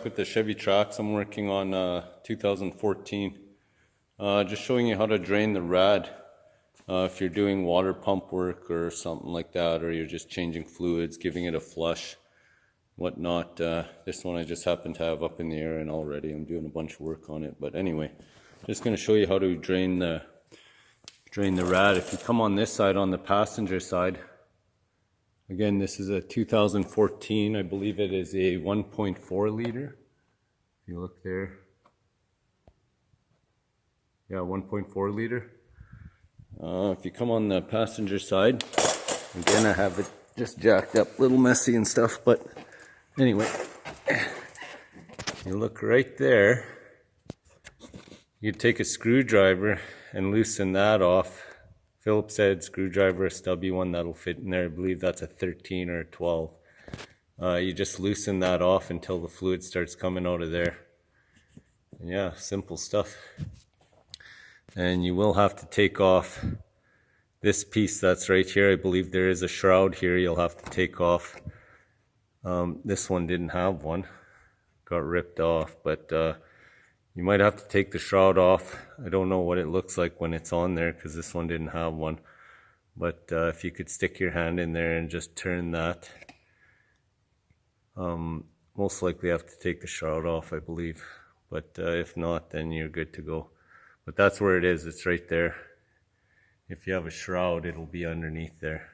with the Chevy Trax. I'm working on 2014. Just showing you how to drain the rad if you're doing water pump work or something like that, or you're just changing fluids, giving it a flush, whatnot. This one I just happen to have up in the air, and already I'm doing a bunch of work on it. But anyway, just going to show you how to drain the rad. If you come on this side, on the passenger side, again, this is a 2014, I believe it is a 1.4 liter. If you look there. Yeah, 1.4 liter. If you come on the passenger side, again, I have it just jacked up, a little messy and stuff, but anyway, you look right there. You take a screwdriver and loosen that off. Phillips head screwdriver, a stubby one that'll fit in there. I believe that's a 13 or a 12. You just loosen that off until the fluid starts coming out of there. And yeah, simple stuff. And you will have to take off this piece that's right here. I believe there is a shroud here you'll have to take off. This one didn't have one. Got ripped off, but you might have to take the shroud off. I don't know what it looks like when it's on there because this one didn't have one. But if you could stick your hand in there and just turn that, most likely have to take the shroud off, I believe. But if not, then you're good to go. But that's where it is. It's right there. If you have a shroud, it'll be underneath there.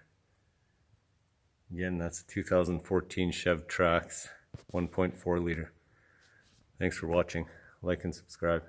Again, that's a 2014 Chev Trax 1.4 liter. Thanks for watching. Like and subscribe.